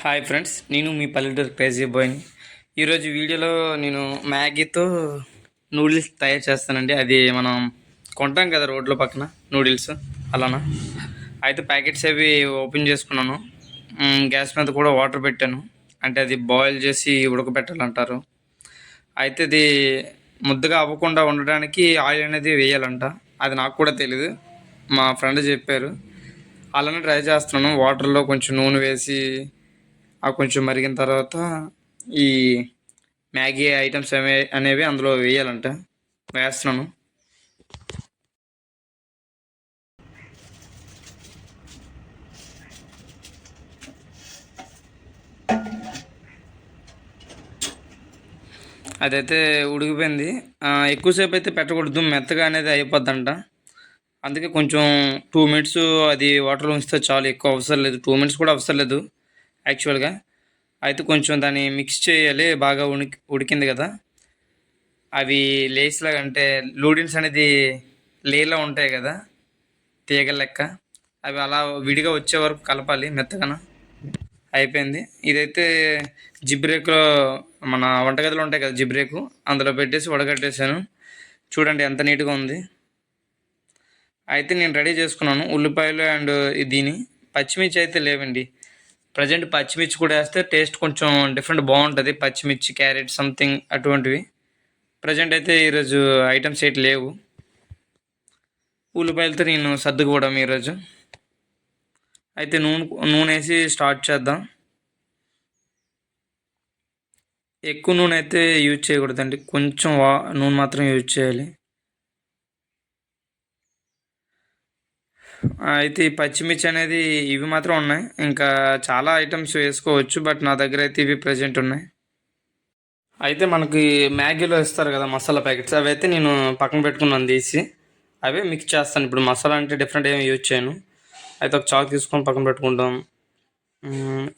Hi friends, నేను మీ పల్లెటూరు crazy బాయ్ని. ఈరోజు వీడియోలో నేను మ్యాగీతో నూడిల్స్ తయారు చేస్తానండి. అది మనం కొంటాం కదా రోడ్ల పక్కన నూడిల్స్, అలానా. అయితే ప్యాకెట్స్ అవి ఓపెన్ చేసుకున్నాను. గ్యాస్ మీద కూడా వాటర్ పెట్టాను. అంటే అది బాయిల్ చేసి ఉడకబెట్టాలంటారు. అయితే ఇది ముద్దగా అవ్వకుండా ఉండడానికి ఆయిల్ అనేది వేయాలంట. అది నాకు కూడా తెలీదు, మా ఫ్రెండ్ చెప్పారు. అలానే ట్రై చేస్తున్నాను. వాటర్లో కొంచెం నూనె వేసి అవి కొంచెం మరిగిన తర్వాత ఈ మ్యాగీ ఐటమ్స్ అనేవి అందులో వేయాలంట. వేస్తున్నాను. అదైతే ఉడికిపోయింది. ఎక్కువసేపు అయితే పెట్టకూడదు, మెత్తగా అనేది అయిపోద్దంట. అందుకే కొంచెం 2 మినిట్స్ అది వాటర్లో ఉంచితే చాలు, ఎక్కువ అవసరం లేదు. 2 మినిట్స్ కూడా అవసరం లేదు యాక్చువల్గా. అయితే కొంచెం దాన్ని మిక్స్ చేయాలి. బాగా ఉడికింది కదా, అవి లేస్ లాగా, అంటే నూడిల్స్ అనేది లేలా ఉంటాయి కదా, తీగ లెక్క, అవి అలా విడిగా వచ్చే వరకు కలపాలి మెత్తగా. అయిపోయింది. ఇదైతే జిబ్రేక్లో, మన వంటగదిలో ఉంటాయి కదా జిబ్రేకు, అందులో పెట్టేసి వడగట్టేసాను. చూడండి ఎంత నీట్గా ఉంది. అయితే నేను రెడీ చేసుకున్నాను ఉల్లిపాయలు అండ్ దీని పచ్చిమిర్చి అయితే లేవండి. ప్రజెంట్ పచ్చిమిర్చి కూడా వేస్తే టేస్ట్ కొంచెం డిఫరెంట్ బాగుంటుంది. పచ్చిమిర్చి, క్యారెట్ సంథింగ్ అటువంటివి. ప్రజెంట్ అయితే ఈరోజు ఐటమ్స్ అయితే లేవు. ఉల్లిపాయలతో నేను సర్దుకోవడం ఈరోజు. అయితే నూనె వేసి స్టార్ట్ చేద్దాం. ఎక్కువ నూనె అయితే యూజ్ చేయకూడదండి, కొంచెం నూనె మాత్రం యూజ్ చేయాలి. అయితే ఈ పచ్చిమిర్చి అనేది ఇవి మాత్రం ఉన్నాయి. ఇంకా చాలా ఐటమ్స్ వేసుకోవచ్చు, బట్ నా దగ్గర అయితే ఇవి ప్రజెంట్ ఉన్నాయి. అయితే మనకి మ్యాగీలో ఇస్తారు కదా మసాలా ప్యాకెట్స్, అవి అయితే నేను పక్కన పెట్టుకున్నాను తీసి. అవే మిక్స్ చేస్తాను ఇప్పుడు. మసాలా అంటే డిఫరెంట్ ఏమి యూజ్ చేయను. అయితే ఒక చాక్ తీసుకొని పక్కన పెట్టుకుంటాం.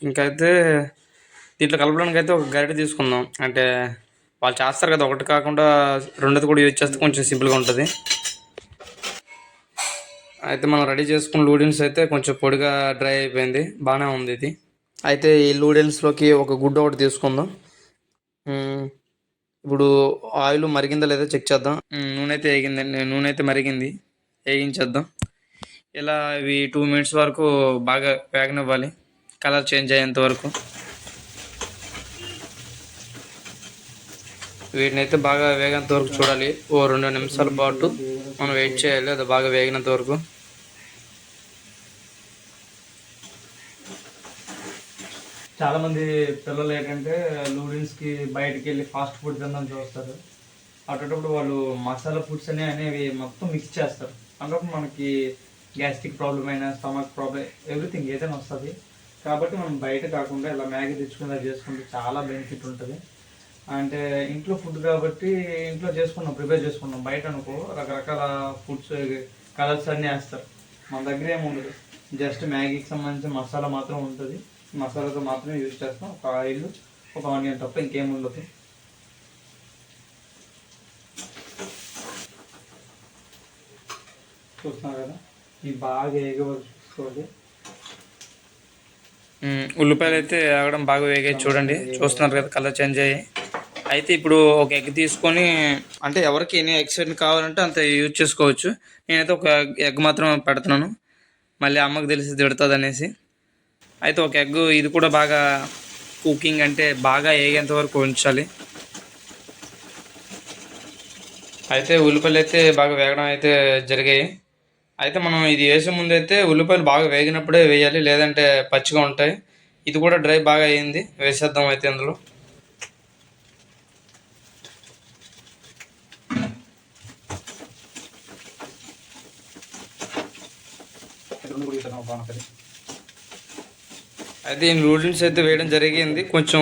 ఇంకైతే దీంట్లో కలపడానికి అయితే ఒక గరిటె తీసుకుందాం. అంటే వాళ్ళు చేస్తారు కదా, ఒకటి కాకుండా రెండోది కూడా యూజ్ చేస్తే కొంచెం సింపుల్గా ఉంటుంది. అయితే మనం రెడీ చేసుకున్న నూడిల్స్ అయితే కొంచెం పొడిగా డ్రై అయిపోయింది, బాగానే ఉంది ఇది. అయితే ఈ నూడిల్స్లోకి ఒక గుడ్డ ఒకటి తీసుకుందాం. ఇప్పుడు ఆయిల్ మరిగిందా లేదా చెక్ చేద్దాం. నూనె అయితే వేగిందండి, నూనె అయితే మరిగింది, వేగించేద్దాం. ఇలా ఇవి 2 మినిట్స్ వరకు బాగా వేగనివ్వాలి, కలర్ చేంజ్ అయ్యేంత వరకు. వీటిని అయితే బాగా వేగేంత వరకు చూడాలి. ఓ 2 నిమిషాల పాటు మనం వెయిట్ చేయాలి, అది బాగా వేగినంత వరకు. చాలామంది పిల్లలు ఏంటంటే నూడిల్స్కి బయటికి వెళ్ళి ఫాస్ట్ ఫుడ్ తిందని చూస్తారు. అటువంటిప్పుడు వాళ్ళు మసాలా ఫుడ్స్ అనేవి మొత్తం మిక్స్ చేస్తారు. అందుకని మనకి గ్యాస్ట్రిక్ ప్రాబ్లం అయినా, స్టమక్ ప్రాబ్లం, ఎవ్రీథింగ్ ఏదైనా వస్తుంది. కాబట్టి మనం బయట కాకుండా ఇలా మ్యాగీ తెచ్చుకుని చేసుకుంటే చాలా బెనిఫిట్ ఉంటుంది. అంటే ఇంట్లో ఫుడ్ కాబట్టి ఇంట్లో చేసుకున్నాం, ప్రిపేర్ చేసుకున్నాం. బయట అనుకో రకరకాల ఫుడ్స్, కలర్స్ అన్నీ వేస్తారు. మన దగ్గర ఏముండదు, జస్ట్ మ్యాగీకి సంబంధించిన మసాలా మాత్రం ఉంటుంది. మసాలాతో మాత్రమే యూజ్ చేస్తాం. ఒక ఆయిల్, ఒక ఆనియన్ తప్ప ఇంకేం ఉండదు. చూస్తున్నారు కదా, ఇవి బాగా చూసుకోవాలి. ఉల్లిపాయలు అయితే ఆగడం బాగా వేగాయి, చూడండి. చూస్తున్నారు కదా, కలర్ చేంజ్ అయ్యాయి. అయితే ఇప్పుడు ఒక ఎగ్ తీసుకొని, అంటే ఎవరికి ఎన్ని ఎగ్స్ కావాలంటే అంత యూజ్ చేసుకోవచ్చు. నేనైతే ఒక ఎగ్ మాత్రం పెడుతున్నాను, మళ్ళీ అమ్మకు తెలిసి తిడుతుంది అనేసి. అయితే ఒక ఎగ్, ఇది కూడా బాగా కుకింగ్ అంటే బాగా వేగేంత వరకు ఉంచాలి. అయితే ఉల్లిపాయలు అయితే బాగా వేగడం అయితే జరిగాయి. అయితే మనం ఇది వేసే ముందు అయితే ఉల్లిపాయలు బాగా వేగినప్పుడే వేయాలి, లేదంటే పచ్చిగా ఉంటాయి. ఇది కూడా డ్రై బాగా అయ్యింది, వేసేద్దాం అయితే అందులో. అయితే ఈ నూడిల్స్ అయితే వేయడం జరిగింది. కొంచెం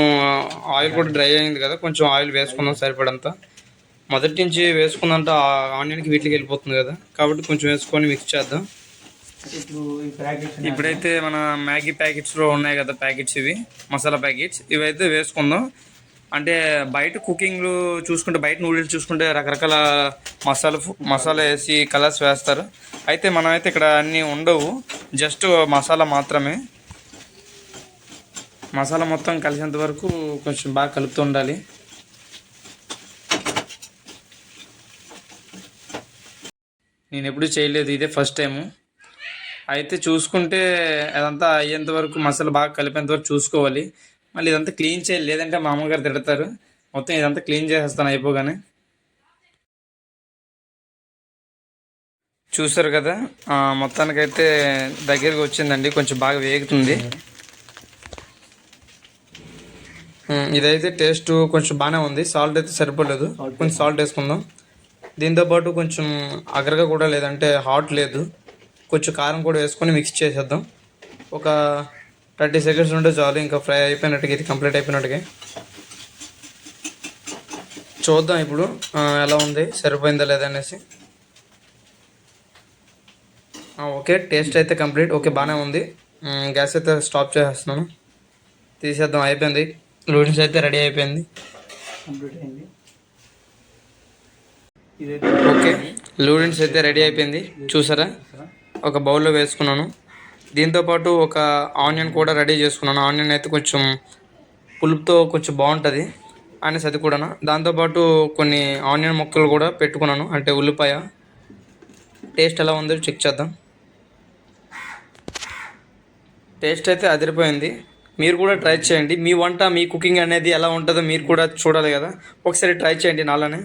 ఆయిల్ కూడా డ్రై అయింది కదా, కొంచెం ఆయిల్ వేసుకుందాం సరిపడంత. మొదటి నుంచి వేసుకుందంట ఆనియన్కి వీటికి వెళ్ళిపోతుంది కదా, కాబట్టి కొంచెం వేసుకొని మిక్స్ చేద్దాం. ఇప్పుడైతే మన మ్యాగీ ప్యాకెట్స్లో ఉన్నాయి కదా ప్యాకెట్స్, ఇవి మసాలా ప్యాకెట్స్, ఇవైతే వేసుకుందాం. అంటే బయట కుకింగ్లు చూసుకుంటే, బయట నూడిల్స్ చూసుకుంటే రకరకాల మసాలా వేసి కలర్స్ వేస్తారు. అయితే మనమైతే ఇక్కడ అన్నీ ఉండవు, జస్ట్ మసాలా మాత్రమే. మసాలా మొత్తం కలిసేంత వరకు కొంచెం బాగా కలుపుతూ ఉండాలి. నేను ఎప్పుడూ చేయలేదు, ఇదే ఫస్ట్ టైము. అయితే చూసుకుంటే అదంతా అయ్యేంత వరకు మసాలా బాగా కలిపేంత వరకు చూసుకోవాలి. మళ్ళీ ఇదంతా క్లీన్ చేయాలి, లేదంటే మా అమ్మగారు తిడతారు. మొత్తం ఇదంతా క్లీన్ చేసేస్తాను అయిపోగానే. చూసారు కదా, మొత్తానికైతే దగ్గరికి వచ్చిందండి, కొంచెం బాగా వేగుతుంది. ఇదైతే టేస్ట్ కొంచెం బాగానే ఉంది. సాల్ట్ అయితే సరిపోలేదు, కొంచెం సాల్ట్ వేసుకుందాం. దీంతోపాటు కొంచెం అగరగా కూడా లేదంటే హాట్ లేదు, కొంచెం కారం కూడా వేసుకొని మిక్స్ చేసేద్దాం. ఒక 30 సెకండ్స్ ఉంటే చాలు, ఇంకా ఫ్రై అయిపోయినట్టుగా, ఇది కంప్లీట్ అయిపోయినట్టుగా. చూద్దాం ఇప్పుడు ఎలా ఉంది, సరిపోయిందా లేదా అనేసి. ఓకే, టేస్ట్ అయితే కంప్లీట్ ఓకే, బాగానే ఉంది. గ్యాస్ అయితే స్టాప్ చేసేస్తున్నాను, తీసేద్దాం. అయిపోయింది, నూడిల్స్ అయితే రెడీ అయిపోయింది. ఓకే, నూడిల్స్ అయితే రెడీ అయిపోయింది. చూసారా, ఒక బౌల్లో వేసుకున్నాను. దీంతోపాటు ఒక ఆనియన్ కూడా రెడీ చేసుకున్నాను. ఆనియన్ అయితే కొంచెం పులుపుతో కొంచెం బాగుంటుంది అనేసి అది కూడా. దాంతోపాటు కొన్ని ఆనియన్ ముక్కలు కూడా పెట్టుకున్నాను, అంటే ఉల్లిపాయ. టేస్ట్ ఎలా ఉందో చెక్ చేద్దాం. టేస్ట్ అయితే అదిరిపోయింది. మీరు కూడా ట్రై చేయండి. మీ వంట, మీ కుకింగ్ అనేది ఎలా ఉంటుందో మీరు కూడా చూడాలి కదా, ఒకసారి ట్రై చేయండి నాలానే.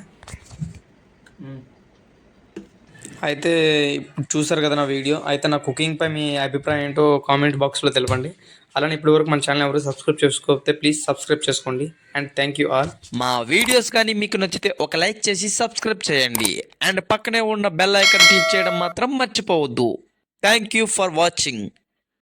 అయితే ఇప్పుడు చూసారు కదా నా వీడియో. అయితే నా కుకింగ్పై మీ అభిప్రాయం ఏంటో కామెంట్ బాక్స్లో తెలపండి. అలానే ఇప్పటివరకు మన ఛానల్ ఎవరు సబ్స్క్రైబ్ చేసుకోకపోతే ప్లీజ్ సబ్స్క్రైబ్ చేసుకోండి. And thank you all. మా వీడియోస్ కానీ మీకు నచ్చితే ఒక లైక్ చేసి సబ్స్క్రైబ్ చేయండి. అండ్ పక్కనే ఉన్న బెల్ ఐకాన్ క్లిక్ చేయడం మాత్రం మర్చిపోవద్దు. Thank you for watching.